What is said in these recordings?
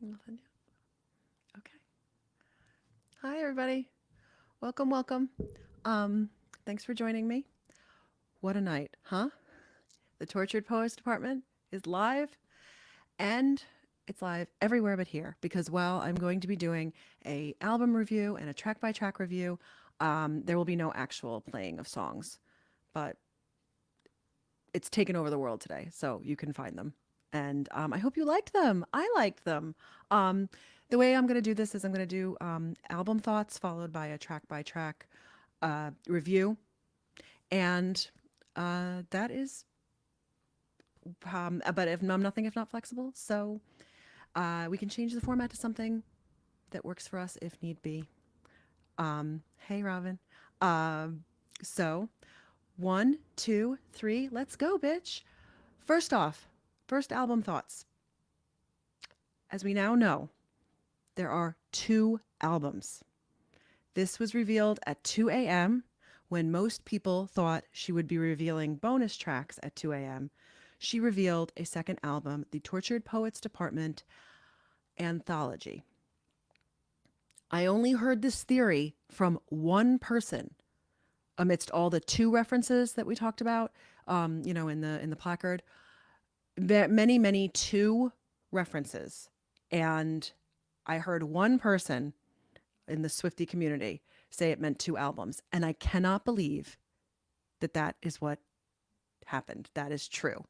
Nothing new. Okay. Hi, everybody. Welcome, welcome. Um, Thanks for joining me. What a night, huh? The Tortured Poets Department is live, and it's live everywhere but here because while I'm going to be doing a album review and a track by track review, there will be no actual playing of songs, but it's taken over the world today, so you can find them. And I hope you liked them. I liked them. Um, the way I'm going to do this is I'm going to do album thoughts followed by a track by track review. And that is, but if I'm nothing if not flexible. So we can change the format to something that works for us if need be. Hey, Robin. Um, so, one, two, three, let's go, bitch. First off, first album thoughts. As we now know, there are two albums. This was revealed at 2 a.m. when most people thought she would be revealing bonus tracks at 2 a.m. She revealed a second album, the Tortured Poets Department Anthology. I only heard this theory from one person amidst all the two references that we talked about, in the placard. Many two references, and I heard one person in the Swiftie community say it meant two albums, and I cannot believe that that is what happened. That is true.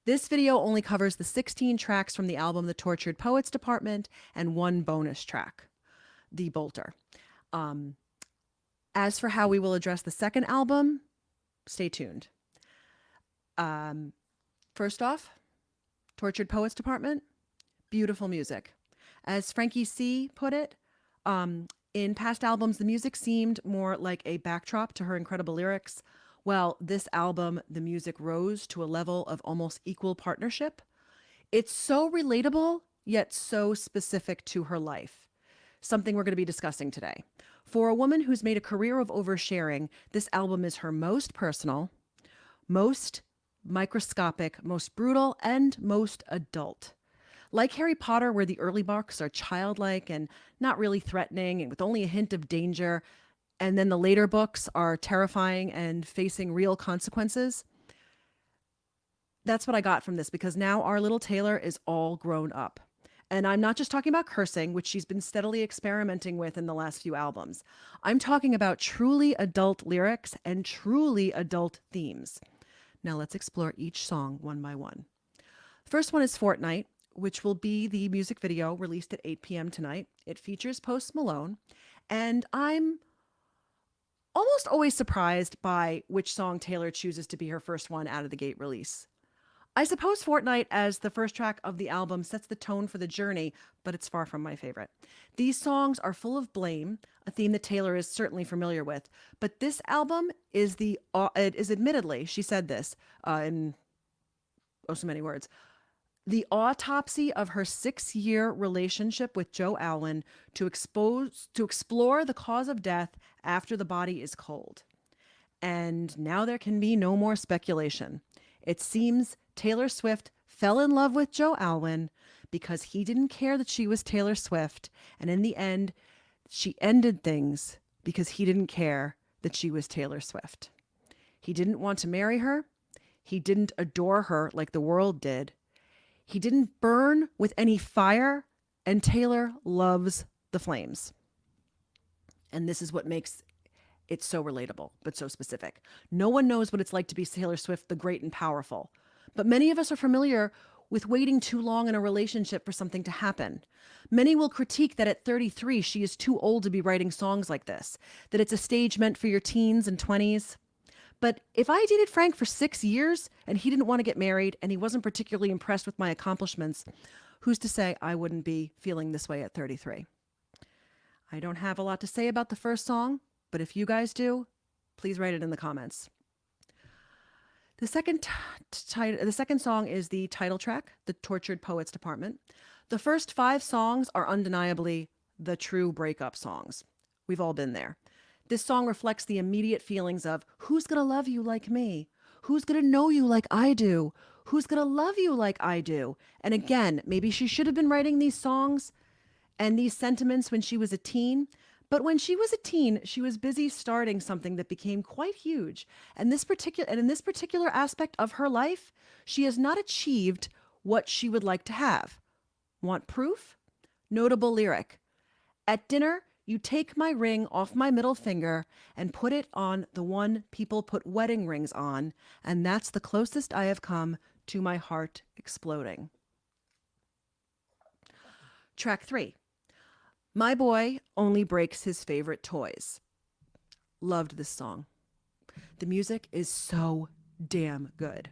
This video only covers the 16 tracks from the album The Tortured Poets Department and one bonus track, The Bolter. As for how we will address the second album, stay tuned. First off, Tortured Poets Department, beautiful music. As Frankie C put it, in past albums, the music seemed more like a backdrop to her incredible lyrics. Well, this album, the music rose to a level of almost equal partnership. It's so relatable, yet so specific to her life. Something we're going to be discussing today. For a woman who's made a career of oversharing, this album is her most personal, most microscopic, most brutal, and most adult. Like Harry Potter, where the early books are childlike and not really threatening and with only a hint of danger, and then the later books are terrifying and facing real consequences. That's what I got from this because now our little Taylor is all grown up. And I'm not just talking about cursing, which she's been steadily experimenting with in the last few albums. I'm talking about truly adult lyrics and truly adult themes. Now let's explore each song one by one. The first one is Fortnite, which will be the music video released at 8 p.m. tonight. It features Post Malone, and I'm almost always surprised by which song Taylor chooses to be her first one out of the gate release. I suppose Fortnite, as the first track of the album, sets the tone for the journey, but it's far from my favorite. These songs are full of blame, a theme that Taylor is certainly familiar with, but this album is it is admittedly, she said this in oh so many words, the autopsy of her 6-year relationship with Joe Alwyn to explore the cause of death after the body is cold. And now there can be no more speculation. It seems Taylor Swift fell in love with Joe Alwyn because he didn't care that she was Taylor Swift, and in the end, she ended things because he didn't care that she was Taylor Swift. He didn't want to marry her. He didn't adore her like the world did. He didn't burn with any fire, and Taylor loves the flames. And this is what makes it so relatable, but so specific. No one knows what it's like to be Taylor Swift, the great and powerful. But many of us are familiar with waiting too long in a relationship for something to happen. Many will critique that at 33, she is too old to be writing songs like this, that it's a stage meant for your teens and 20s. But if I dated Frank for 6 years and he didn't want to get married and he wasn't particularly impressed with my accomplishments, who's to say I wouldn't be feeling this way at 33? I don't have a lot to say about the first song, but if you guys do, please write it in the comments. The second song is the title track, The Tortured Poets Department. The first 5 songs are undeniably the true breakup songs. We've all been there. This song reflects the immediate feelings of who's going to love you like me? Who's going to know you like I do? Who's going to love you like I do? And again, maybe she should have been writing these songs and these sentiments when she was a teen. But when she was a teen, she was busy starting something that became quite huge. And in this particular aspect of her life, she has not achieved what she would like to have. Want proof? Notable lyric. At dinner, you take my ring off my middle finger and put it on the one people put wedding rings on, and that's the closest I have come to my heart exploding. Track 3. My boy only breaks his favorite toys. Loved this song. The music is so damn good.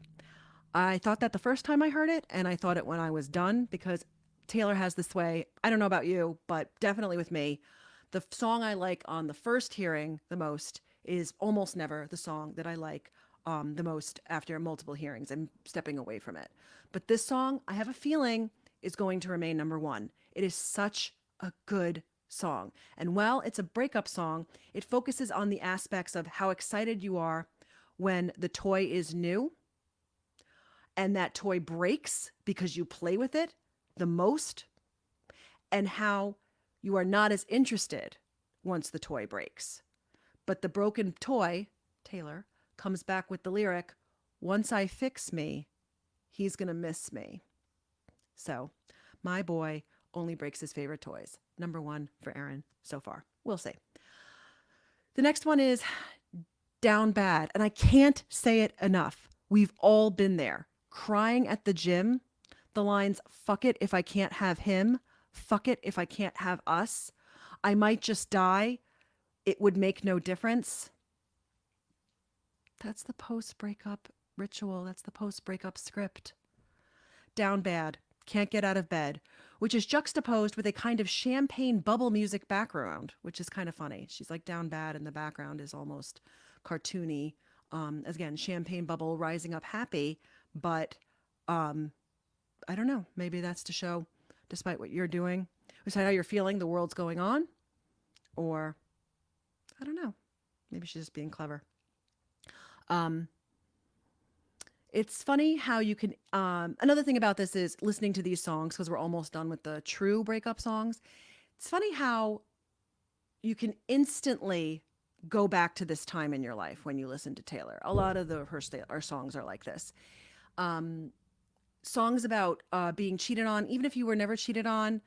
I thought that the first time I heard it, and I thought it when I was done, because Taylor has this way. I don't know about you, but definitely with me, the song I like on the first hearing the most is almost never the song that I like the most after multiple hearings and stepping away from it. But this song, I have a feeling, is going to remain number one. It is such a good song. And while it's a breakup song, it focuses on the aspects of how excited you are when the toy is new and that toy breaks because you play with it the most, and how you are not as interested once the toy breaks. But the broken toy, Taylor, comes back with the lyric, once I fix me, he's going to miss me. So, my boy only breaks his favorite toys. Number one for Erin so far. We'll see. The next one is Down Bad. And I can't say it enough. We've all been there. Crying at the gym. The lines, fuck it if I can't have him. Fuck it if I can't have us. I might just die. It would make no difference. That's the post-breakup ritual. That's the post-breakup script. Down Bad. Can't get out of bed, which is juxtaposed with a kind of champagne bubble music background, which is kind of funny. She's like down bad and the background is almost cartoony. Again, champagne bubble rising up happy, but I don't know. Maybe that's to show, despite what you're doing, despite how you're feeling, the world's going on. Or, I don't know. Maybe she's just being clever. It's funny how you can, another thing about this is listening to these songs, because we're almost done with the true breakup songs. It's funny how you can instantly go back to this time in your life when you listen to Taylor. A lot of her songs are like this. Songs about being cheated on, even if you were never cheated on,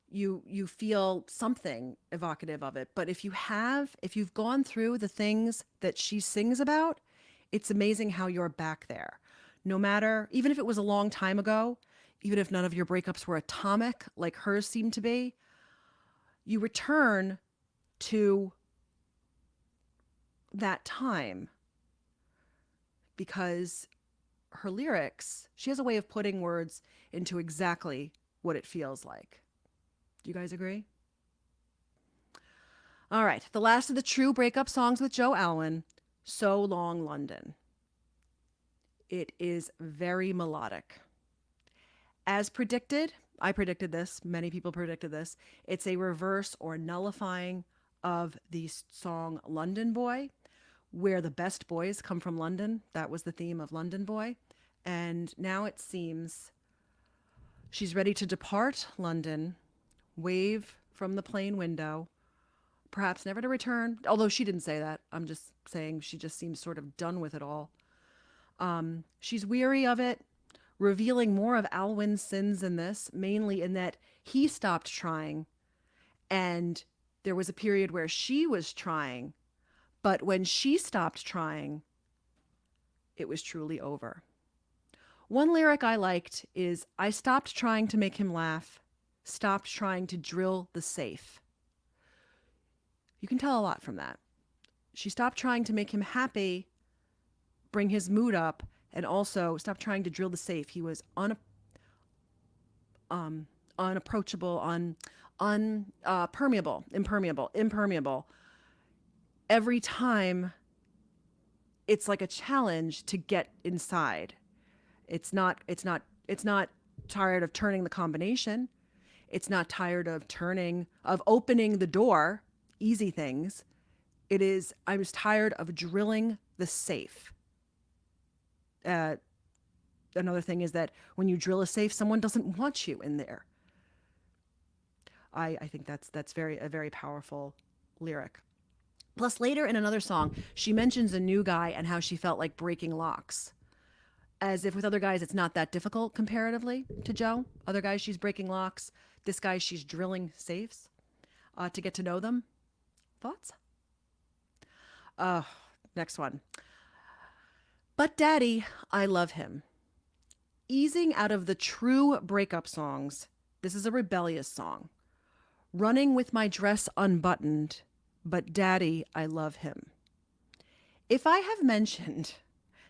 you feel something evocative of it. But if you've gone through the things that she sings about, it's amazing how you're back there. No matter, even if it was a long time ago, even if none of your breakups were atomic like hers seemed to be, you return to that time because her lyrics, she has a way of putting words into exactly what it feels like. Do you guys agree? All right, the last of the true breakup songs with Joe Alwyn, So Long London. It is very melodic. As predicted, I predicted this, many people predicted this, it's a reverse or nullifying of the song London Boy, where the best boys come from London. That was the theme of London Boy. And now it seems she's ready to depart London, wave from the plane window, perhaps never to return, although she didn't say that. I'm just saying she just seems sort of done with it all. She's weary of it, revealing more of Alwyn's sins in this, mainly in that he stopped trying and there was a period where she was trying, but when she stopped trying, it was truly over. One lyric I liked is, I stopped trying to make him laugh, stopped trying to drill the safe. You can tell a lot from that. She stopped trying to make him happy, bring his mood up, and also stop trying to drill the safe. He was unapproachable, impermeable. Every time it's like a challenge to get inside. It's not tired of turning the combination. It's not tired of opening the door, easy things. It is, I was tired of drilling the safe. another thing is that when you drill a safe, someone doesn't want you in there. I think that's a very powerful lyric. Plus, later in another song, she mentions a new guy and how she felt like breaking locks. As if with other guys, it's not that difficult comparatively to Joe. Other guys, she's breaking locks. This guy, she's drilling safes to get to know them. Thoughts? Uh, Next one. But Daddy, I love him. Easing out of the true breakup songs, this is a rebellious song. Running with my dress unbuttoned, but Daddy, I love him. If I have mentioned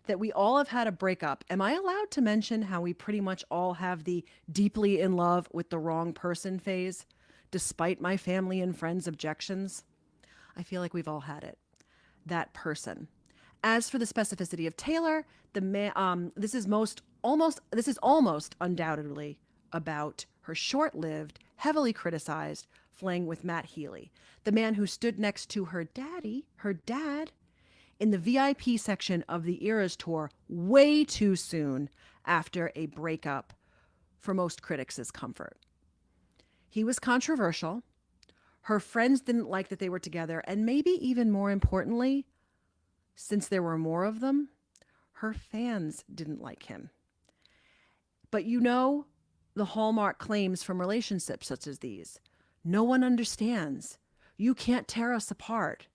that we all have had a breakup, am I allowed to mention how we pretty much all have the deeply in love with the wrong person phase, despite my family and friends' objections? I feel like we've all had it. That person. As for the specificity of Taylor, this is almost undoubtedly about her short-lived, heavily criticized fling with Matt Healy, the man who stood next to her dad, in the VIP section of the Eras tour way too soon after a breakup for most critics' comfort. He was controversial. Her friends didn't like that they were together, and maybe even more importantly, since there were more of them, her fans didn't like him. But you know the hallmark claims from relationships such as these. No one understands. You can't tear us apart.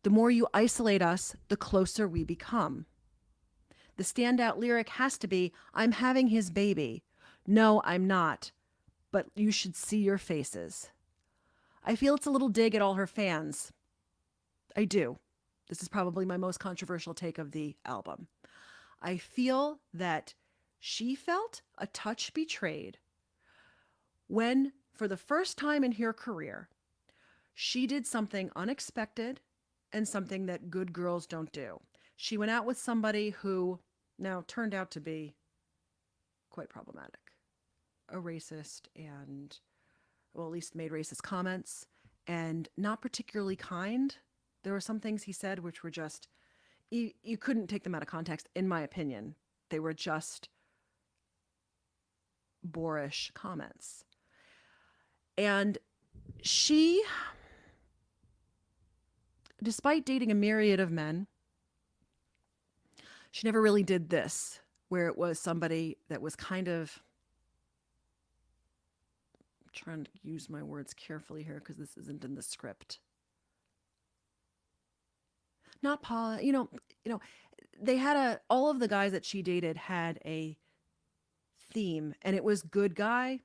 The more you isolate us, the closer we become. The standout lyric has to be, I'm having his baby. No, I'm not. But you should see your faces. I feel it's a little dig at all her fans. I do. This is probably my most controversial take of the album. I feel that she felt a touch betrayed when, for the first time in her career, she did something unexpected and something that good girls don't do. She went out with somebody who now turned out to be quite problematic, a racist, and, well, at least made racist comments, and not particularly kind. There were some things he said which were just, you couldn't take them out of context, in my opinion. They were just boorish comments. And she, despite dating a myriad of men, she never really did this, where it was somebody that was kind of, I'm trying to use my words carefully here because this isn't in the script. Not Paula, they had all of the guys that she dated had a theme, and it was good guy,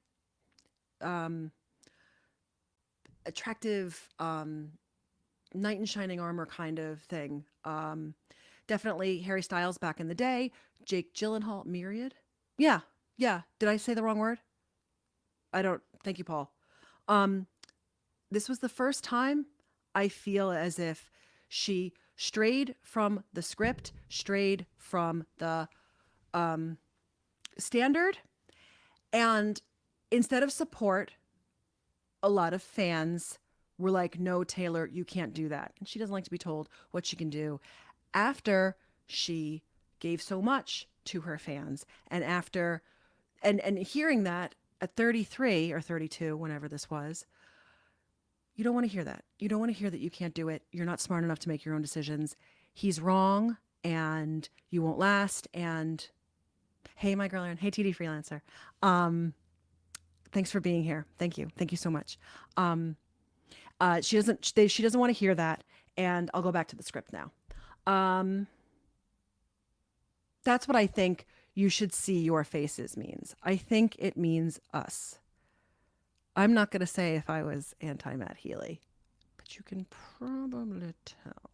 attractive, knight in shining armor kind of thing. Definitely Harry Styles back in the day, Jake Gyllenhaal, myriad. Yeah. Did I say the wrong word? Thank you, Paul. This was the first time I feel as if she strayed from the script, strayed from the standard, and instead of support, a lot of fans were like, no, Taylor, you can't do that. And she doesn't like to be told what she can do after she gave so much to her fans. And after, and hearing that at 33 or 32, whenever this was, you don't want to hear that. You don't want to hear that you can't do it. You're not smart enough to make your own decisions. He's wrong and you won't last. And hey, my girl Erin. Hey, TD Freelancer. Thanks for being here. Thank you. Thank you so much. She doesn't want to hear that. And I'll go back to the script now. That's what I think you should see your faces means. I think it means us. I'm not going to say if I was anti-Matt Healy, but you can probably tell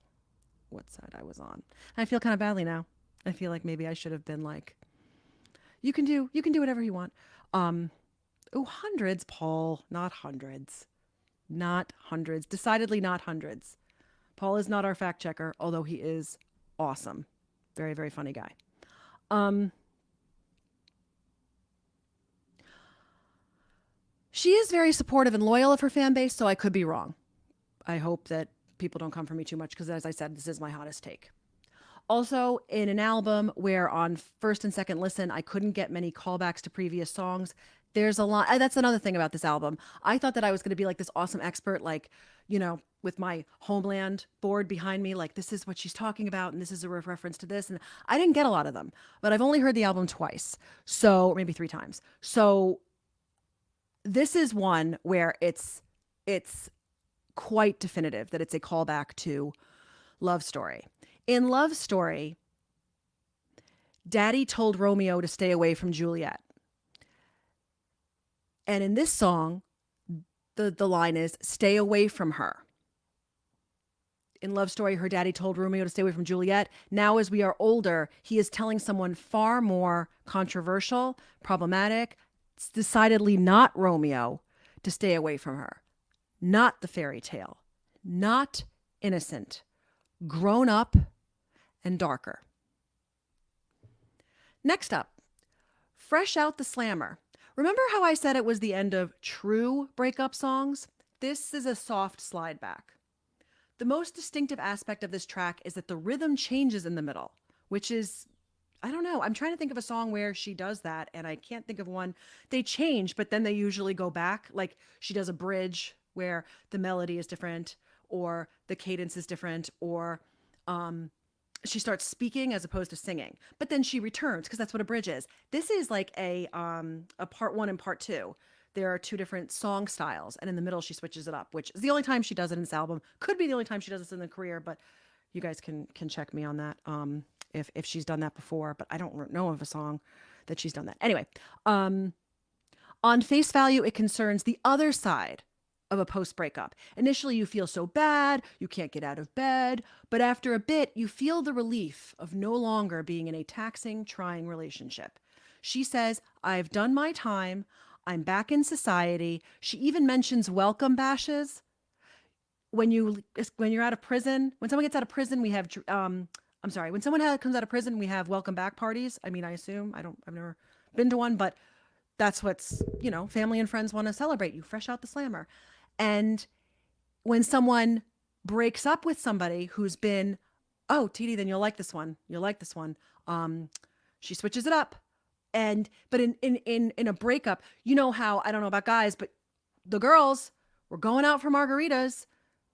what side I was on. I feel kind of badly now. I feel like maybe I should have been like, you can do whatever you want. Hundreds, Paul, not hundreds. Not hundreds. Decidedly not hundreds. Paul is not our fact checker, although he is awesome. Very, very funny guy. She is very supportive and loyal of her fan base, so I could be wrong. I hope that people don't come for me too much because, as I said, this is my hottest take. Also, in an album where on first and second listen, I couldn't get many callbacks to previous songs, there's a lot. That's another thing about this album. I thought that I was going to be like this awesome expert, like, with my Homeland board behind me, like, this is what she's talking about, and this is a reference to this. And I didn't get a lot of them, but I've only heard the album twice. So, or maybe three times. So, this is one where it's quite definitive that it's a callback to Love Story. In Love Story, Daddy told Romeo to stay away from Juliet. And in this song, the line is, stay away from her. In Love Story, her daddy told Romeo to stay away from Juliet. Now, as we are older, he is telling someone far more controversial, problematic, decidedly not Romeo, to stay away from her. Not the fairy tale, not innocent, grown up and darker. Next up, Fresh Out the Slammer. Remember how I said it was the end of true breakup songs? This is a soft slide back. The most distinctive aspect of this track is that the rhythm changes in the middle, which is, I don't know. I'm trying to think of a song where she does that, and I can't think of one. They change, but then they usually go back. Like she does a bridge where the melody is different, or the cadence is different, or she starts speaking as opposed to singing. But then she returns because that's what a bridge is. This is like a part one and part two. There are two different song styles, and in the middle she switches it up, which is the only time she does it in this album. Could be the only time she does this in the career, but you guys can check me on that. If she's done that before, but I don't know of a song that she's done that. Anyway, on face value, it concerns the other side of a post breakup. Initially, you feel so bad, you can't get out of bed, but after a bit, you feel the relief of no longer being in a taxing, trying relationship. She says, I've done my time. I'm back in society. She even mentions welcome bashes. When you're out of prison, when someone gets out of prison, we have when someone comes out of prison, we have welcome back parties. I mean, I assume I've never been to one, but that's what's, family and friends want to celebrate you fresh out the slammer. And when someone breaks up with somebody who's been, oh, TD, then you'll like this one. You'll like this one. She switches it up. But in a breakup, you know how, I don't know about guys, but the girls were going out for margaritas.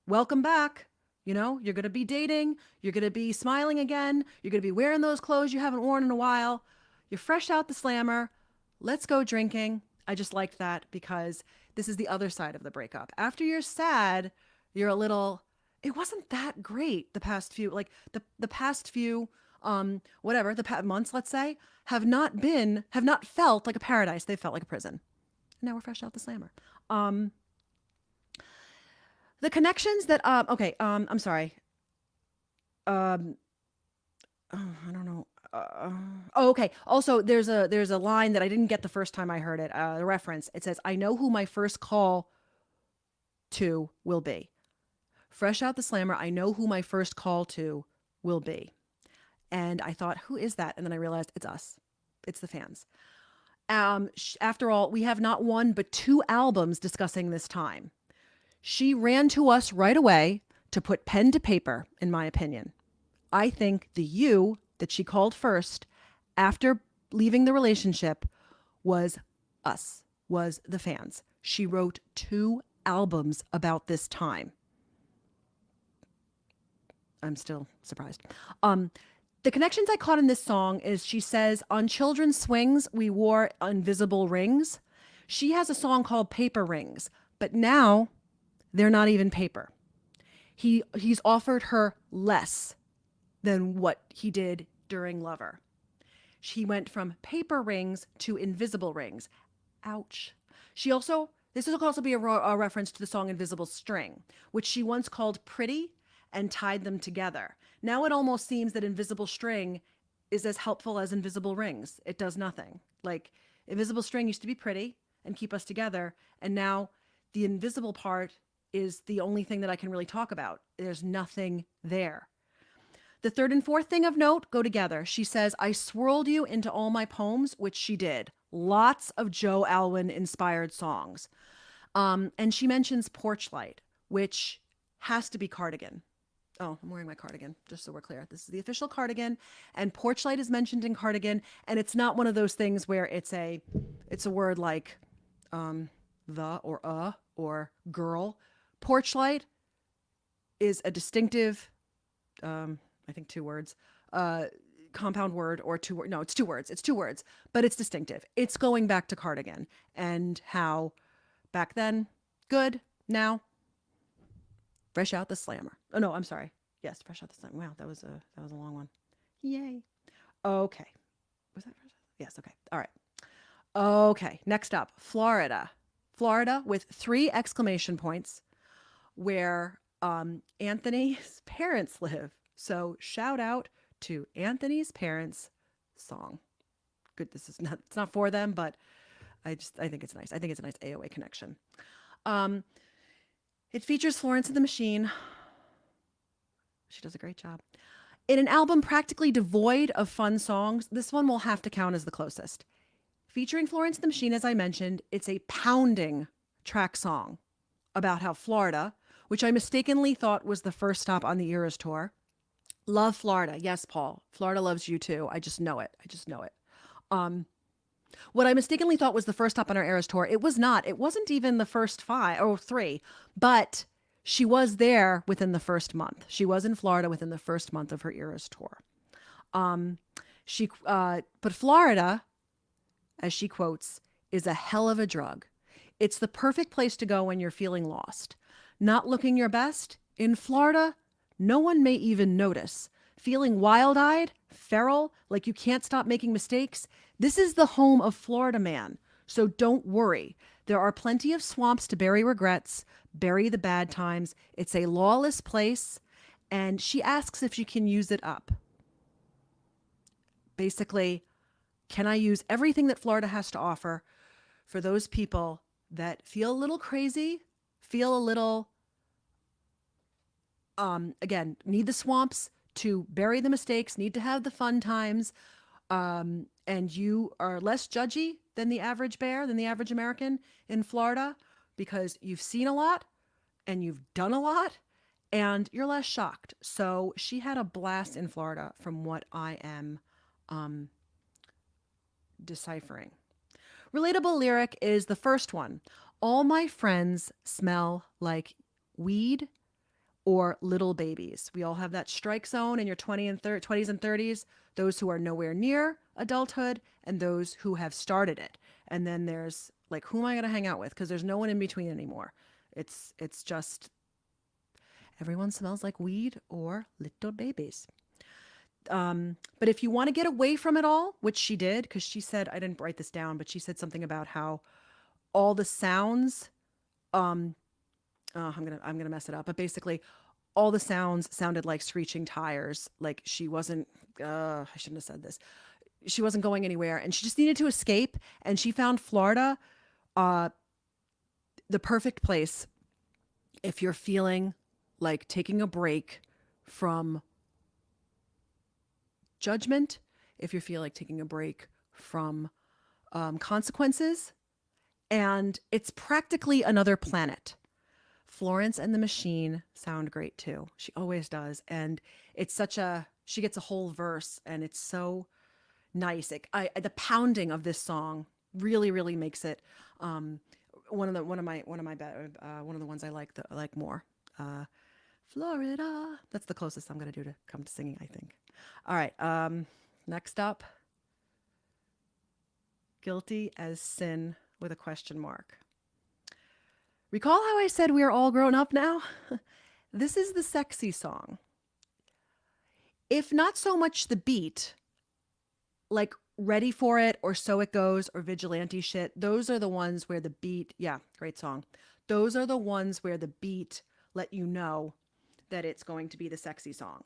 Welcome back. You're going to be dating. You're going to be smiling again. You're going to be wearing those clothes you haven't worn in a while. You're fresh out the slammer. Let's go drinking. I just liked that because this is the other side of the breakup. After you're sad, you're a little, it wasn't that great the past few, like the past few, months, let's say, have not felt like a paradise. They felt like a prison. Now we're fresh out the slammer. The connections that, I'm sorry. I don't know. Okay. Also, there's a line that I didn't get the first time I heard it. The reference. It says, "I know who my first call to will be." Fresh out the slammer. I know who my first call to will be. And I thought, who is that? And then I realized it's us. It's the fans. After all, we have not one but two albums discussing this time. She ran to us right away to put pen to paper, in my opinion. I think the you that she called first after leaving the relationship was us, was the fans. She wrote two albums about this time. I'm still surprised. The connections I caught in this song is she says, on children's swings, we wore invisible rings. She has a song called Paper Rings, but now they're not even paper. He's offered her less than what he did during Lover. She went from paper rings to invisible rings. Ouch. This will also be a reference to the song Invisible String, which she once called pretty and tied them together. Now it almost seems that invisible string is as helpful as invisible rings. It does nothing. Like invisible string used to be pretty and keep us together, and now the invisible part is the only thing that I can really talk about. There's nothing there. The third and fourth thing of note go together. She says, I swirled you into all my poems, which she did. Lots of Joe Alwyn inspired songs. And she mentions Porch Light, which has to be Cardigan. Oh, I'm wearing my cardigan, just so we're clear. This is the official cardigan, and porch light is mentioned in cardigan, and it's not one of those things where it's a word like the or girl. Porch light is a distinctive, I think 2 words, uh, compound word or no, it's 2 words. It's 2 words, but it's distinctive. It's going back to cardigan and how back then, good, now, fresh out the slammer. Oh no, I'm sorry. Yes, fresh out the slammer. Wow, that was a long one. Yay. Okay. Was that fresh? Yes, okay. All right. Okay, next up, Florida. Florida with 3 exclamation points where Anthony's parents live. So shout out to Anthony's parents song. Good, it's not for them, but I think it's nice. I think it's a nice AOA connection. Um, it features Florence and the Machine. She does a great job. In an album practically devoid of fun songs, this one will have to count as the closest. Featuring Florence and the Machine, as I mentioned, it's a pounding track song about how Florida, which I mistakenly thought was the first stop on the Eras tour. Love Florida. Yes, Paul. Florida loves you too. I just know it. What I mistakenly thought was the first stop on our Eras tour, it was not. It wasn't even the first 3, but she was there within the first month. She was in Florida within the first month of her Eras tour. But Florida, as she quotes, is a hell of a drug. It's the perfect place to go when you're feeling lost. Not looking your best? In Florida, no one may even notice. Feeling wild-eyed, feral, like you can't stop making mistakes? This is the home of Florida man. So don't worry. There are plenty of swamps to bury regrets, bury the bad times. It's a lawless place, and she asks if she can use it up. Basically, can I use everything that Florida has to offer for those people that feel a little crazy, feel a little, again, need the swamps to bury the mistakes, need to have the fun times, and you are less judgy than the average bear, than the average American in Florida, because you've seen a lot and you've done a lot and you're less shocked. So she had a blast in Florida from what I am deciphering. Relatable lyric is the first one. All my friends smell like weed or little babies. We all have that strike zone in your 20s and 30s, those who are nowhere near adulthood and those who have started it. And then there's like, who am I going to hang out with? Because there's no one in between anymore. It's just everyone smells like weed or little babies. But if you want to get away from it all, which she did, because she said, I didn't write this down, but she said something about how all the sounds, I'm gonna mess it up, but basically all the sounds sounded like screeching tires. Like she wasn't, I shouldn't have said this. She wasn't going anywhere and she just needed to escape. And she found Florida, the perfect place if you're feeling like taking a break from judgment, if you feel like taking a break from consequences. And it's practically another planet. Florence and the Machine sound great too. She always does. And it's she gets a whole verse and it's so nice. The pounding of this song really, really makes it one of the ones I like more. Florida. That's the closest I'm going to do to come to singing, I think. All right. Next up, Guilty as Sin with a question mark. Recall how I said we are all grown up now? This is the sexy song. If not so much the beat, like Ready for It or So It Goes or Vigilante Shit, those are the ones where the beat, yeah, great song. Those are the ones where the beat let you know that it's going to be the sexy song.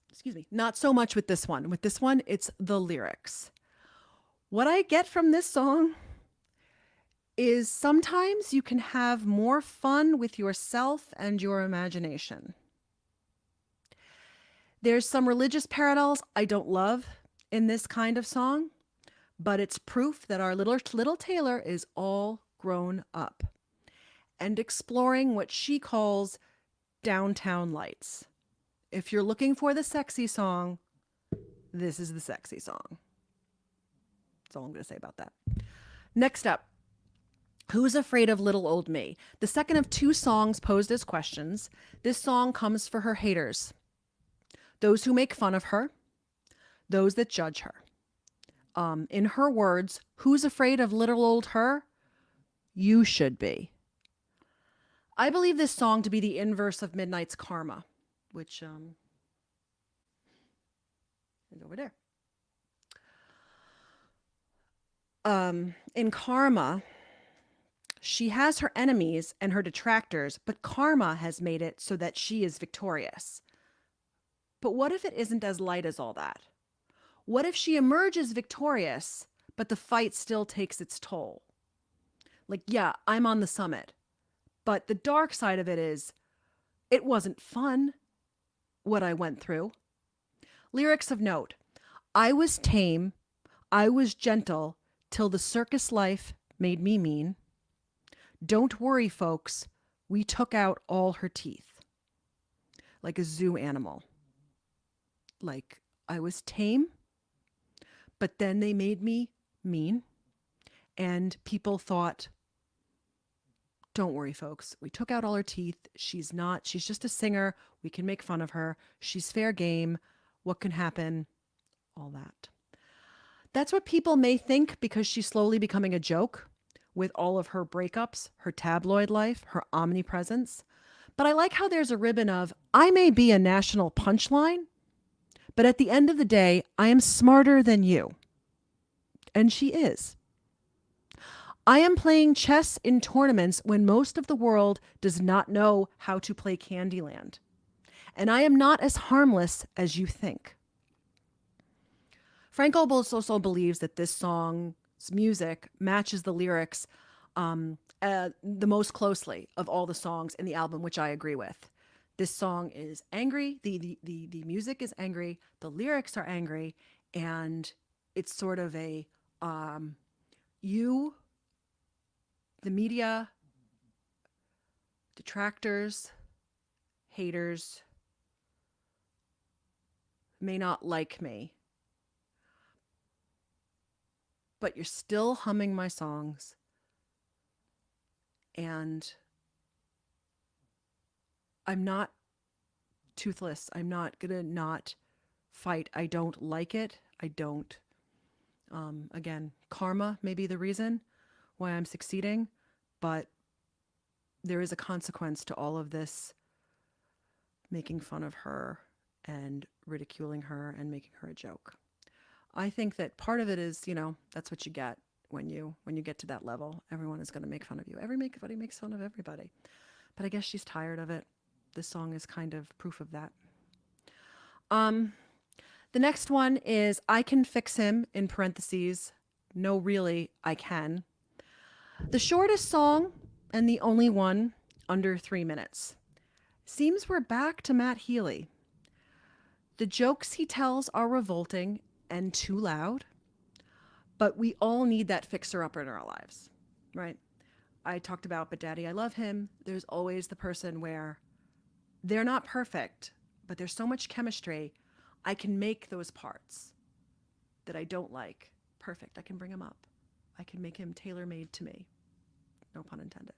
Excuse me. Not so much with this one. With this one, it's the lyrics. What I get from this song is sometimes you can have more fun with yourself and your imagination. There's some religious parallels I don't love in this kind of song, but it's proof that our little Taylor is all grown up and exploring what she calls Downtown Lights. If you're looking for the sexy song, this is the sexy song. That's all I'm going to say about that. Next up, Who's Afraid of Little Old Me? The second of two songs posed as questions. This song comes for her haters, those who make fun of her, those that judge her. In her words, who's afraid of little old her? You should be. I believe this song to be the inverse of Midnight's Karma, which is over there. In Karma, she has her enemies and her detractors, but karma has made it so that she is victorious. But what if it isn't as light as all that? What if she emerges victorious, but the fight still takes its toll? Like, yeah, I'm on the summit, but the dark side of it is, it wasn't fun, what I went through. Lyrics of note: I was tame, I was gentle, till the circus life made me mean. Don't worry, folks, we took out all her teeth. Like a zoo animal. Like, I was tame, but then they made me mean. And people thought, don't worry, folks, we took out all her teeth. She's just a singer. We can make fun of her. She's fair game. What can happen? All that. That's what people may think because she's slowly becoming a joke with all of her breakups, her tabloid life, her omnipresence. But I like how there's a ribbon of, I may be a national punchline, but at the end of the day, I am smarter than you. And she is. I am playing chess in tournaments when most of the world does not know how to play Candyland. And I am not as harmless as you think. Frank also believes that this song's music matches the lyrics the most closely of all the songs in the album, which I agree with. This song is angry. The music is angry. The lyrics are angry. And it's sort of a, you, the media, detractors, haters, may not like me, but you're still humming my songs. And I'm not toothless. I'm not going to not fight. I don't like it. I don't. Again, karma may be the reason why I'm succeeding, but there is a consequence to all of this making fun of her and ridiculing her and making her a joke. I think that part of it is, that's what you get when you get to that level. Everyone is going to make fun of you. Everybody makes fun of everybody. But I guess she's tired of it. This song is kind of proof of that. The next one is I Can Fix Him, in parentheses. No, really, I can. The shortest song and the only one under 3 minutes. Seems we're back to Matt Healy. The jokes he tells are revolting and too loud, but we all need that fixer-upper in our lives, right? I talked about But Daddy, I Love Him. There's always the person where they're not perfect, but there's so much chemistry. I can make those parts that I don't like perfect. I can bring him up. I can make him tailor-made to me. No pun intended.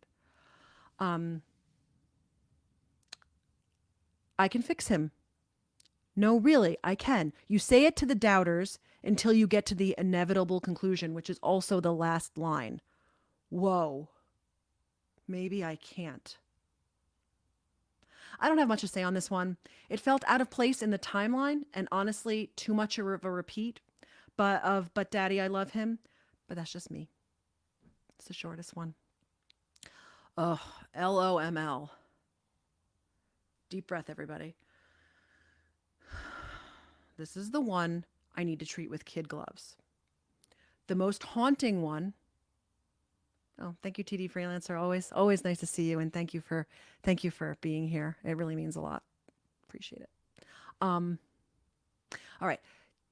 I can fix him. No, really, I can. You say it to the doubters until you get to the inevitable conclusion, which is also the last line. Whoa. Maybe I can't. I don't have much to say on this one. It felt out of place in the timeline and honestly too much of a repeat But Daddy, I Love Him. But that's just me. It's the shortest one. Oh, LOML. Deep breath, everybody. This is the one I need to treat with kid gloves. The most haunting one. Oh, thank you, TD Freelancer. Always nice to see you, and thank you for being here. It really means a lot. Appreciate it. All right.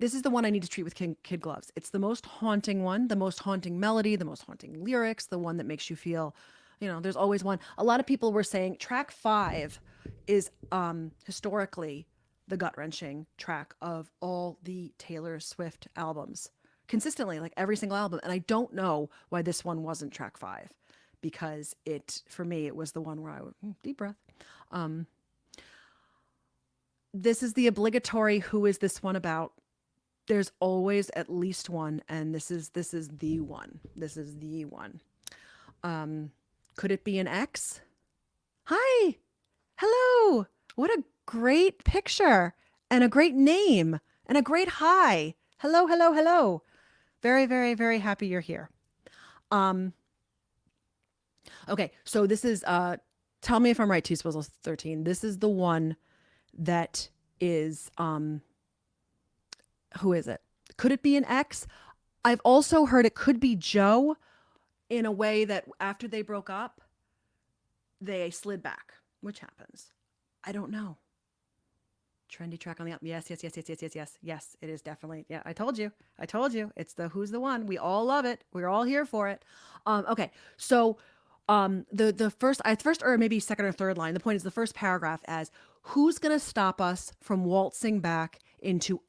This is the one I need to treat with kid gloves. It's the most haunting one, the most haunting melody, the most haunting lyrics, the one that makes you feel, There's always one. A lot of people were saying track 5 is historically the gut-wrenching track of all the Taylor Swift albums. Consistently, like every single album. And I don't know why this one wasn't track 5, because for me, it was the one where I would, deep breath. Um, this is the obligatory who is this one about? There's always at least one, and this is the one. This is the one. Could it be an X? Hi. Hello. What a great picture and a great name and a great hi. Hello, hello, hello. Very, very, very happy you're here. Um, okay, so this is tell me if I'm right, T Swizzle 13. This is the one that is who is it? Could it be an X? I've also heard it could be Joe, in a way that after they broke up, they slid back, which happens. I don't know. Trendy track on the album. Yes, yes, yes, yes, yes, yes, yes. Yes, it is definitely. Yeah, I told you. I told you. It's the who's the one. We all love it. We're all here for it. Okay. So the first or maybe second or third line, the point is the first paragraph as who's gonna stop us from waltzing back into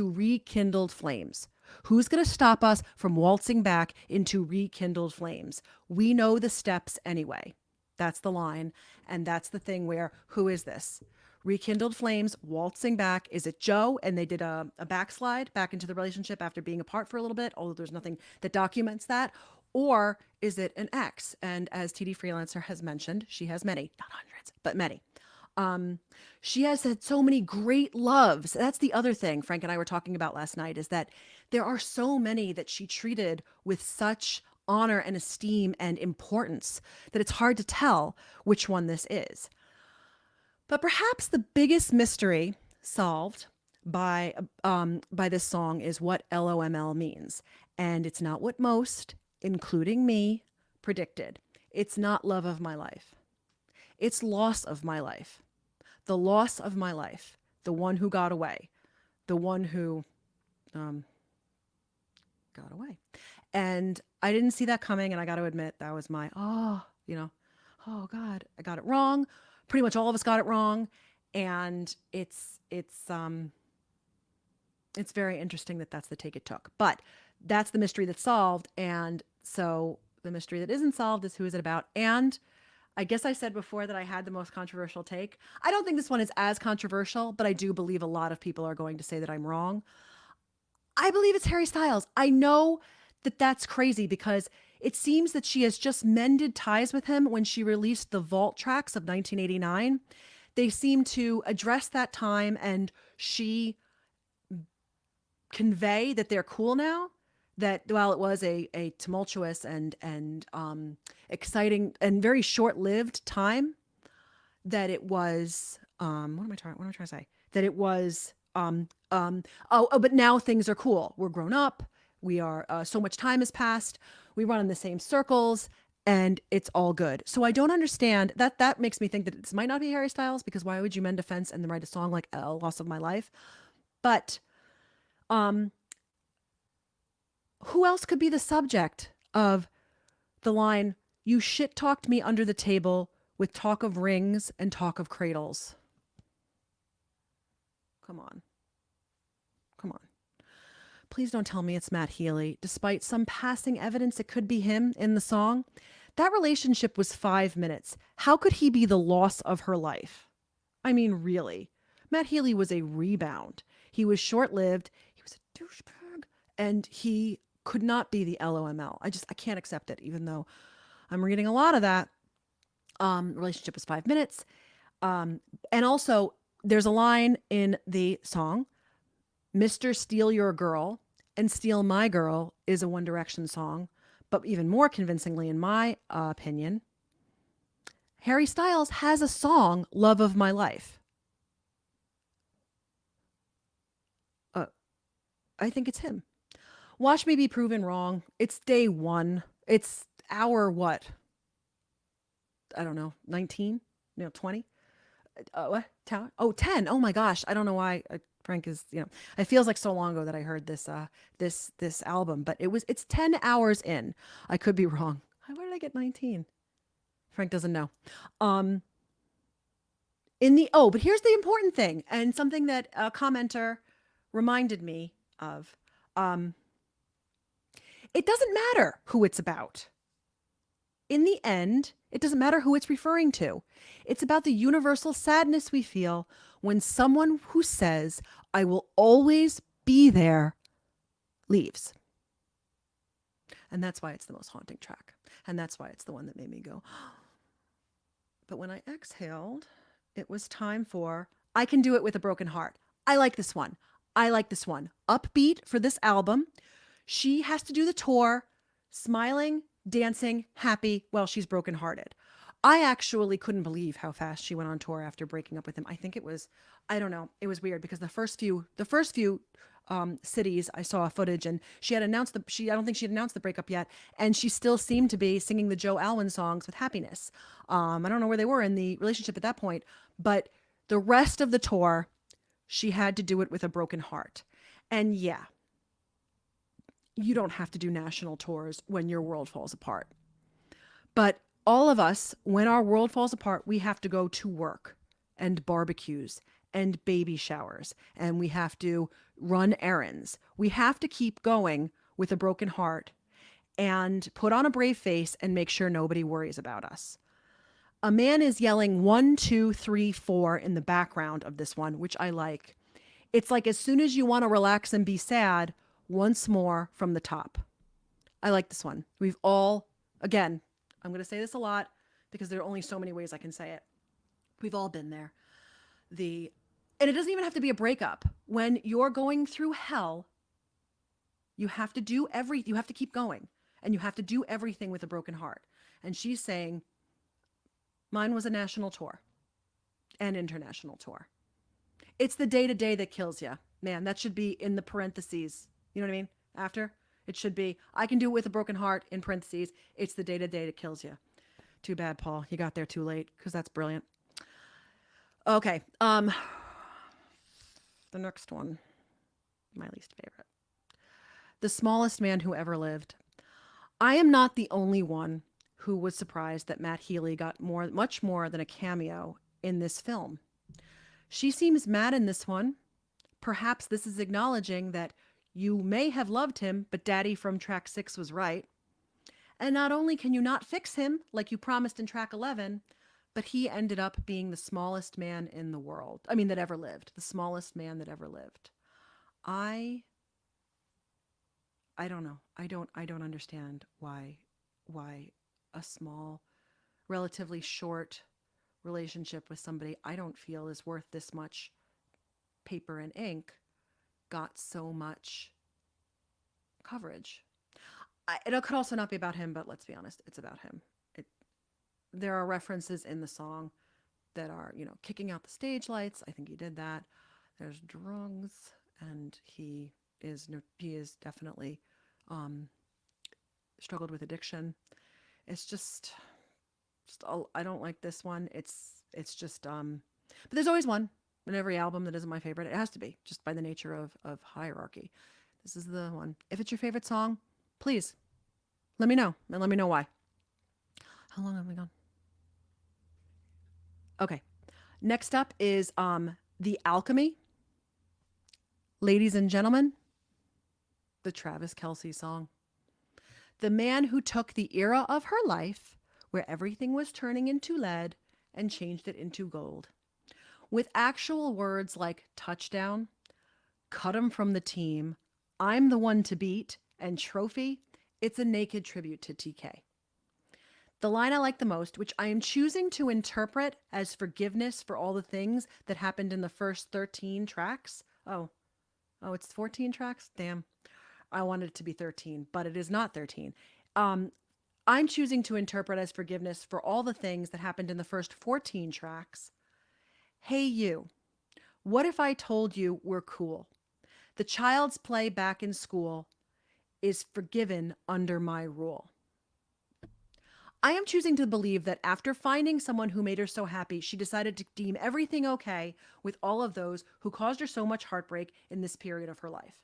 rekindled flames? Who's going to stop us from waltzing back into rekindled flames? We know the steps anyway. That's the line. And that's the thing where, who is this? Rekindled flames, waltzing back. Is it Joe? And they did a backslide back into the relationship after being apart for a little bit, although there's nothing that documents that. Or is it an ex? And as TD Freelancer has mentioned, she has many, not hundreds, but many. She has had so many great loves. That's the other thing Frank and I were talking about last night, is that there are so many that she treated with such honor and esteem and importance that it's hard to tell which one this is. But perhaps the biggest mystery solved by this song is what LOML means. And it's not what most, including me, predicted. It's not love of my life. It's loss of my life. The loss of my life. The one who got away. The one who got away. And I didn't see that coming, and I got to admit that was my, oh God, I got it wrong. Pretty much all of us got it wrong. And it's very interesting that that's the take it took. But that's the mystery that's solved. And so the mystery that isn't solved is who is it about? And I guess I said before that I had the most controversial take. I don't think this one is as controversial, but I do believe a lot of people are going to say that I'm wrong. I believe it's Harry Styles. I know that that's crazy because it seems that she has just mended ties with him when she released the Vault tracks of 1989. They seem to address that time, and she convey that they're cool now. That while it was a tumultuous and exciting and very short-lived time, that it was what am I trying to say? That it was but now things are cool. We're grown up. We are so much time has passed. We run in the same circles, and it's all good. So I don't understand that. That makes me think that this might not be Harry Styles, because why would you mend a fence and then write a song like "Loss of My Life"? But who else could be the subject of the line, "You shit talked me under the table with talk of rings and talk of cradles"? Come on. Come on. Please don't tell me it's Matt Healy, despite some passing evidence it could be him in the song. That relationship was 5 minutes. How could he be the loss of her life? I mean, really. Matt Healy was a rebound. He was short-lived. He was a douchebag. And he could not be the LOML. I can't accept it, even though I'm reading a lot of that. Relationship was 5 minutes. And also, there's a line in the song, Mr. Steal Your Girl and Steal My Girl is a One Direction song. But even more convincingly, in my opinion, Harry Styles has a song, Love of My Life. I think it's him. Watch me be proven wrong. It's day 1. It's hour what? I don't know, 19? 20? What? 10. Oh my gosh. I don't know why Frank is, it feels like so long ago that I heard this album, but it's 10 hours in. I could be wrong. Where did I get 19? Frank doesn't know. Um, but here's the important thing, and something that a commenter reminded me of. Um, it doesn't matter who it's about. In the end, it doesn't matter who it's referring to. It's about the universal sadness we feel when someone who says, I will always be there, leaves. And that's why it's the most haunting track. And that's why it's the one that made me go. But when I exhaled, it was time for I Can Do It With a Broken Heart. I like this one. I like this one. Upbeat for this album. She has to do the tour, smiling, dancing, happy while she's brokenhearted. I actually couldn't believe how fast she went on tour after breaking up with him. I think it was, I don't know, it was weird because the first few cities I saw footage, and she had announced I don't think she had announced the breakup yet, and she still seemed to be singing the Joe Alwyn songs with happiness. I don't know where they were in the relationship at that point, but the rest of the tour, she had to do it with a broken heart. And yeah, you don't have to do national tours when your world falls apart. But all of us, when our world falls apart, we have to go to work and barbecues and baby showers, and we have to run errands. We have to keep going with a broken heart and put on a brave face and make sure nobody worries about us. A man is yelling 1, 2, 3, 4 in the background of this one, which I like. It's like as soon as you want to relax and be sad, once more from the top. I like this one. We've all, again, I'm going to say this a lot because there are only so many ways I can say it. We've all been there. And it doesn't even have to be a breakup. When you're going through hell, you have to keep going, and you have to do everything with a broken heart. And she's saying, mine was a national tour and international tour. It's the day-to-day that kills you. Man, that should be in the parentheses. You know what I mean? After, it should be, I can do it with a broken heart, in parentheses. It's the day-to-day that kills you. Too bad, Paul. You got there too late, because that's brilliant. Okay. The next one, my least favorite. The Smallest Man Who Ever Lived. I am not the only one who was surprised that Matt Healy got much more than a cameo in this film. She seems mad in this one. Perhaps this is acknowledging that you may have loved him, but Daddy from track 6 was right. And not only can you not fix him like you promised in track 11, but he ended up being the smallest man in the world. I mean, that ever lived. The smallest man that ever lived. I don't know. I don't understand why a small, relatively short relationship with somebody I don't feel is worth this much paper and ink got so much coverage. It could also not be about him, but let's be honest, it's about him. There are references in the song that are, kicking out the stage lights. I think he did that. There's drugs, and he is definitely struggled with addiction. It's just I don't like this one. It's just but there's always one in every album that isn't my favorite. It has to be, just by the nature of hierarchy. This is the one. If it's your favorite song, please let me know, and let me know why. How long have we gone? Okay. Next up is The Alchemy. Ladies and gentlemen, the Travis Kelce song. The man who took the era of her life where everything was turning into lead and changed it into gold. With actual words like touchdown, cut him from the team, I'm the one to beat, and trophy, it's a naked tribute to TK. The line I like the most, which I am choosing to interpret as forgiveness for all the things that happened in the first 13 tracks. Oh, it's 14 tracks? Damn. I wanted it to be 13, but it is not 13. I'm choosing to interpret as forgiveness for all the things that happened in the first 14 tracks. Hey, you. What if I told you we're cool? The child's play back in school is forgiven under my rule. I am choosing to believe that after finding someone who made her so happy, she decided to deem everything okay with all of those who caused her so much heartbreak in this period of her life.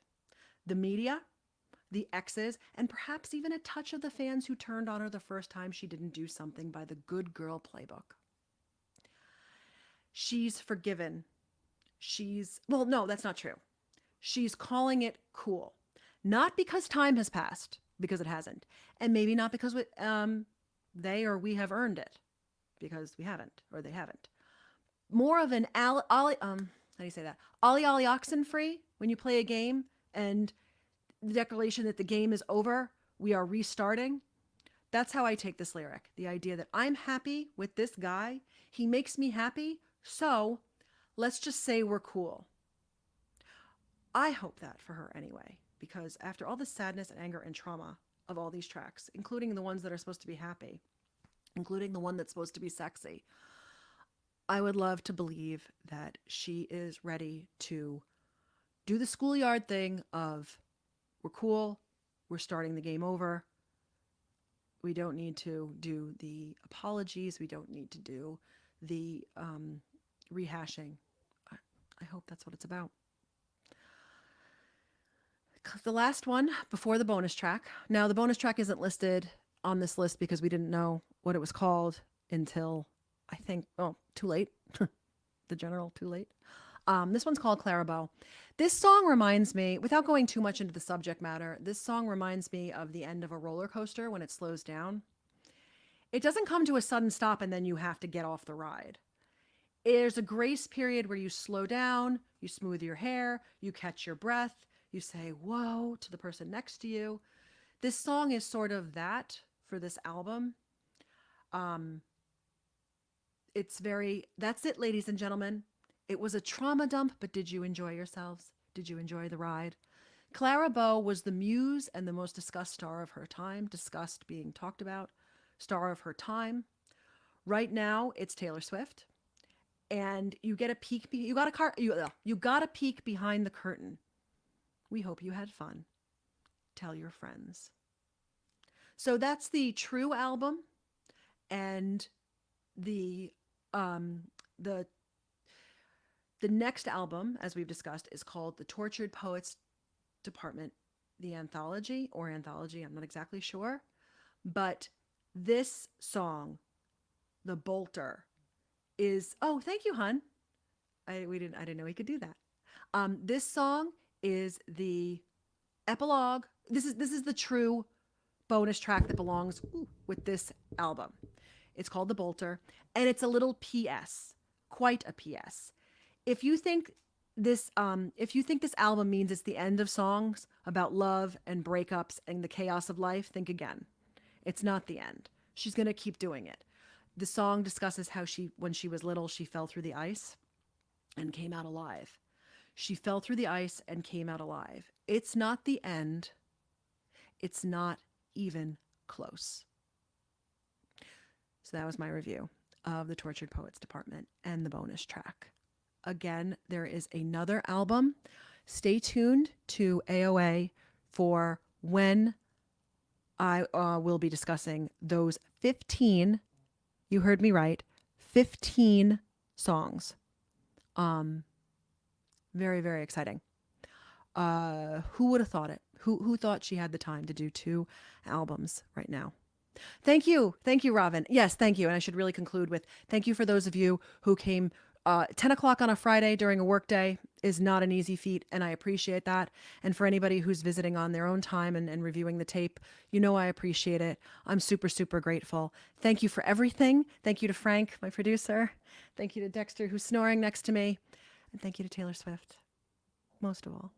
The media, the exes, and perhaps even a touch of the fans who turned on her the first time she didn't do something by the good girl playbook. She's forgiven. Well, no, that's not true. She's calling it cool. Not because time has passed, because it hasn't. And maybe not because they or we have earned it, because we haven't, or they haven't. More of an how do you say that? Ollie Ollie oxen free when you play a game and the declaration that the game is over, we are restarting. That's how I take this lyric. The idea that I'm happy with this guy, he makes me happy, so let's just say we're cool. I hope that for her anyway, because after all the sadness and anger and trauma of all these tracks, including the ones that are supposed to be happy, including the one that's supposed to be sexy, I would love to believe that she is ready to do the schoolyard thing of we're cool, we're starting the game over. We don't need to do the apologies. We don't need to do the rehashing. I hope that's what it's about. The last one before the bonus track. Now, the bonus track isn't listed on this list because we didn't know what it was called until I think, too late. The general, too late. This one's called Clarabelle. This song reminds me, without going too much into the subject matter, this song reminds me of the end of a roller coaster when it slows down. It doesn't come to a sudden stop and then you have to get off the ride. There's a grace period where you slow down, you smooth your hair, you catch your breath, you say, whoa, to the person next to you. This song is sort of that for this album. That's it, ladies and gentlemen. It was a trauma dump, but did you enjoy yourselves? Did you enjoy the ride? Clara Bow was the muse and the most discussed star of her time, discussed being talked about, star of her time. Right now, it's Taylor Swift. And you get a peek, you got a peek behind the curtain. We hope you had fun. Tell your friends. So that's the True album, and the next album, as we've discussed, is called The Tortured Poets Department, the Anthology, or Anthology, I'm not exactly sure. But this song, The Bolter, is, oh, thank you, hun. I didn't know he could do that. This song is the epilogue. This is the true bonus track that belongs with this album. It's called The Bolter, and it's a little PS, quite a PS. If you think this album means it's the end of songs about love and breakups and the chaos of life, think again. It's not the end. She's going to keep doing it. The song discusses how when she was little, she fell through the ice and came out alive. She fell through the ice and came out alive. It's not the end. It's not even close. So that was my review of the Tortured Poets Department and the bonus track. Again, there is another album. Stay tuned to AOA for when I will be discussing those 15, you heard me right, 15 songs. Very, very exciting. Who would have thought it? Who thought she had the time to do 2 albums right now? Thank you, Robin. Yes, thank you. And I should really conclude with thank you for those of you who came. 10 o'clock on a Friday during a work day is not an easy feat, and I appreciate that. And for anybody who's visiting on their own time and reviewing the tape, I appreciate it. I'm super, super grateful. Thank you for everything. Thank you to Frank, my producer. Thank you to Dexter, who's snoring next to me. And thank you to Taylor Swift, most of all.